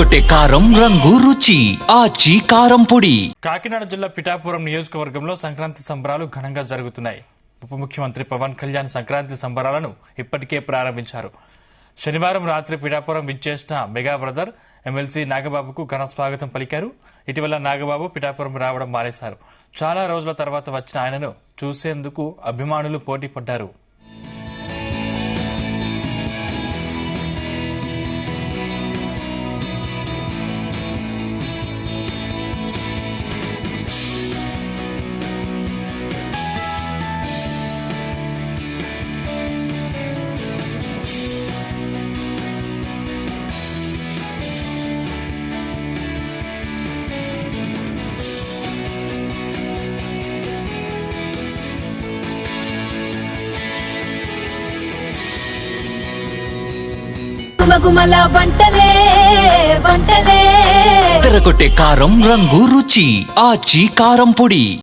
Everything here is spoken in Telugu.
తెరకొట్టే కారం రంగు రుచి ఆచి కారం పొడి. కాకినాడ జిల్లా పిఠాపురం నియోజకవర్గంలో సంక్రాంతి సంబరాలు ఘనంగా జరుగుతున్నాయి. ఉప ముఖ్యమంత్రి పవన్ కళ్యాణ్ సంక్రాంతి సంబరాలను ఇప్పటికే ప్రారంభించారు. శనివారం రాత్రి పిఠాపురం విచ్చేసిన మెగా బ్రదర్ ఎమ్మెల్సీ నాగబాబుకు ఘన స్వాగతం పలికారు. ఇటీవల నాగబాబు పిఠాపురం రావడం మానేశారు. చాలా రోజుల తర్వాత వచ్చిన ఆయనను చూసేందుకు అభిమానులు పోటీ పడ్డారు. గుమగుమల వంటలే వంటలే తెరకొట్టే కారం రంగు రుచి ఆచి కారం పొడి.